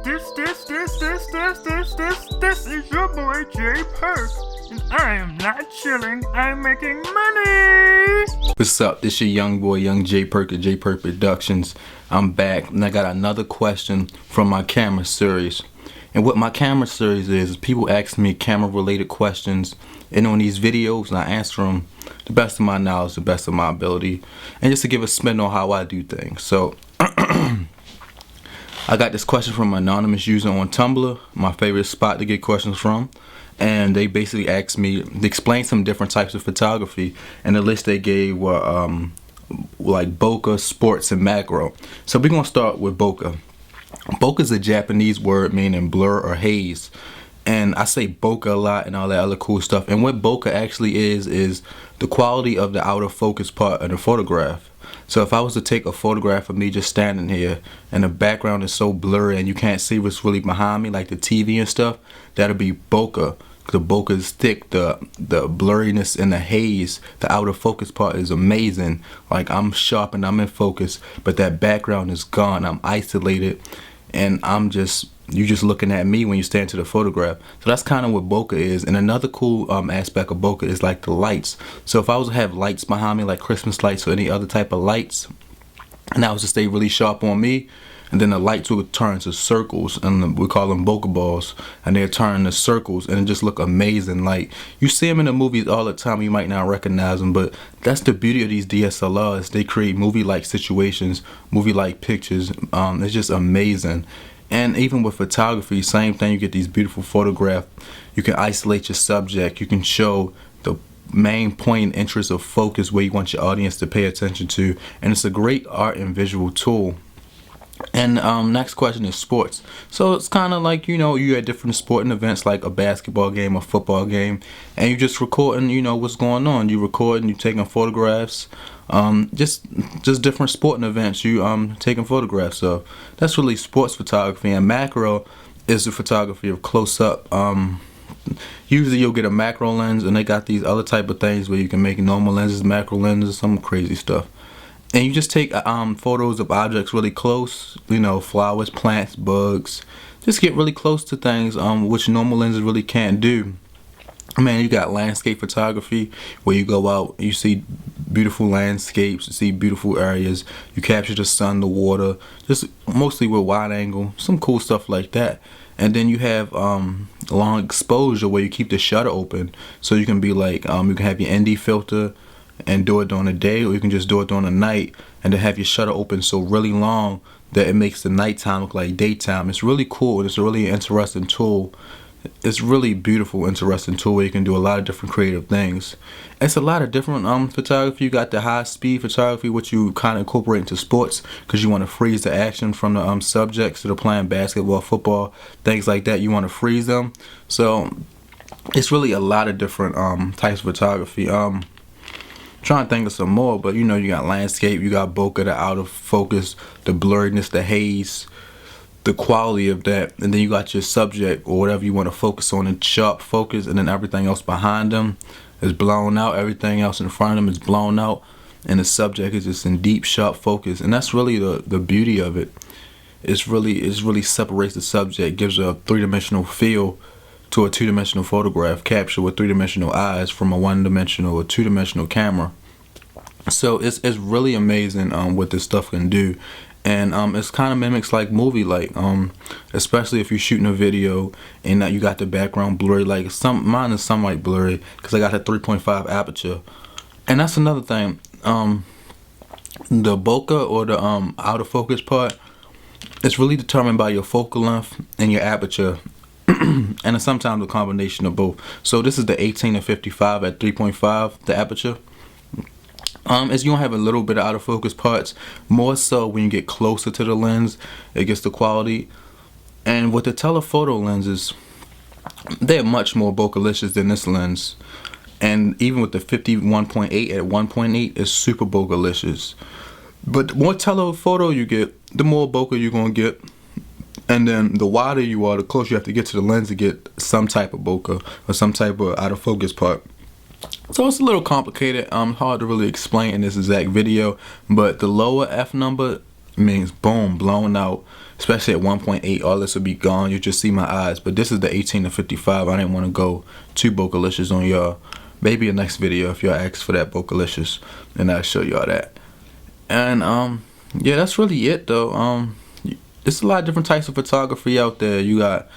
This is your boy J.Perk, and I am not chilling, I'm making money! What's up? This your young boy, young J.Perk at J.Perk Productions. I'm back, and I got another question from my camera series. And what my camera series is people ask me camera-related questions, and on these videos, I answer them the best of my knowledge, the best of my ability, and just to give a spin on how I do things. So, I got this question from an anonymous user on Tumblr, my favorite spot to get questions from. And they basically asked me to explain some different types of photography, and the list they gave were like bokeh, sports, and macro. So we're going to start with bokeh. Bokeh is a Japanese word meaning blur or haze. And I say bokeh a lot and all that other cool stuff. And what bokeh actually is the quality of the outer focus part of the photograph. So if I was to take a photograph of me just standing here and the background is so blurry and you can't see what's really behind me, like the TV and stuff, that'll be bokeh. The bokeh is thick, the blurriness and the haze, the outer focus part is amazing. Like I'm sharp and I'm in focus, but that background is gone. I'm isolated and you just looking at me when you stand to the photograph. So that's kind of what bokeh is. And another cool aspect of bokeh is like the lights. So if I was to have lights behind me, like Christmas lights or any other type of lights, and I was to stay really sharp on me, and then the lights would turn to circles, and we call them bokeh balls, and they'll turn to circles, and it just look amazing. Like you see them in the movies all the time, you might not recognize them, but that's the beauty of these DSLRs. They create movie-like situations, movie-like pictures. It's just amazing. And even with photography, same thing. You get these beautiful photographs. You can isolate your subject. You can show the main point and interest of focus where you want your audience to pay attention to, and it's a great art and visual tool. And next question is sports. So it's kind of like, you at different sporting events like a basketball game or football game, and you just recording, what's going on. You recording, you taking photographs. Just different sporting events you taking photographs of. That's really sports photography. And macro is the photography of close up. Usually you'll get a macro lens, and they got these other type of things where you can make normal lenses, macro lenses, some crazy stuff. And you just take photos of objects really close, flowers, plants, bugs. Just get really close to things which normal lenses really can't do. Man, you got landscape photography where you go out, you see beautiful landscapes, you see beautiful areas, you capture the sun, the water, just mostly with wide angle, some cool stuff like that. And then you have long exposure where you keep the shutter open, so you can be like, you can have your ND filter and do it during the day, or you can just do it during the night and then have your shutter open so really long that it makes the nighttime look like daytime. It's really cool. It's a really interesting tool. It's really beautiful, interesting tool where you can do a lot of different creative things. It's a lot of different photography. You got the high speed photography, which you kind of incorporate into sports because you want to freeze the action from the subjects that are playing basketball, football, things like that. You want to freeze them. So it's really a lot of different types of photography. Trying to think of some more, but you got landscape, you got bokeh, the out of focus, the blurriness, the haze, the quality of that, and then you got your subject or whatever you want to focus on in sharp focus, and then everything else behind them is blown out, everything else in front of them is blown out, and the subject is just in deep sharp focus. And that's really the beauty of it. It really separates the subject, gives a three-dimensional feel to a two-dimensional photograph captured with three-dimensional eyes from a one-dimensional or two-dimensional camera. So it's really amazing what this stuff can do. And it's kind of mimics like movie, especially if you're shooting a video and you got the background blurry. Like mine is somewhat blurry because I got a 3.5 aperture. And that's another thing. The bokeh or the out of focus part, it's really determined by your focal length and your aperture. And it's sometimes a combination of both. So this is the 18 to 55 at 3.5, the aperture. Is you don't have a little bit of out of focus parts, more so when you get closer to the lens, it gets the quality. And with the telephoto lenses, they're much more bokeh-licious than this lens. And even with the 51.8 at 1.8, it's super bokeh-licious. But the more telephoto you get, the more bokeh you're gonna get. And then the wider you are, the closer you have to get to the lens to get some type of bokeh or some type of out of focus part. So it's a little complicated, hard to really explain in this exact video, but the lower f number means boom, blown out. Especially at 1.8, all this will be gone. You just see my eyes. But this is the 18 to 55. I didn't want to go too Bokelicious on y'all. Maybe a next video if y'all ask for that Bokelicious, and I'll show y'all that. And yeah, that's really it though. There's a lot of different types of photography out there. You got,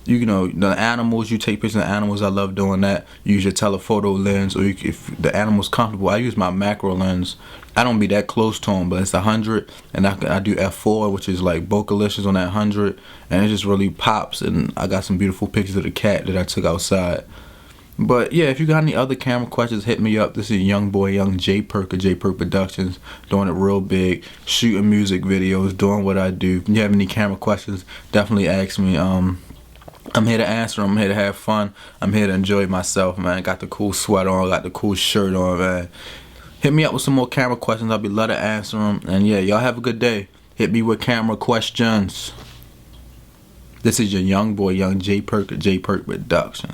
you know, the animals. You take pictures of animals. I love doing that. You use your telephoto lens, or if the animal's comfortable, I use my macro lens. I don't be that close to them, but it's 100, and I do f4, which is like Bokelicious on that 100, and it just really pops. And I got some beautiful pictures of the cat that I took outside. But yeah, if you got any other camera questions, hit me up. This is young J.Perk of J.Perk Productions, doing it real big, shooting music videos, doing what I do. If you have any camera questions, definitely ask me. I'm here to answer them. I'm here to have fun. I'm here to enjoy myself, man. Got the cool sweater on, got the cool shirt on, man. Hit me up with some more camera questions. I'll be glad to answer them. And yeah, y'all have a good day. Hit me with camera questions. This is your young J.Perk of J.Perk Productions.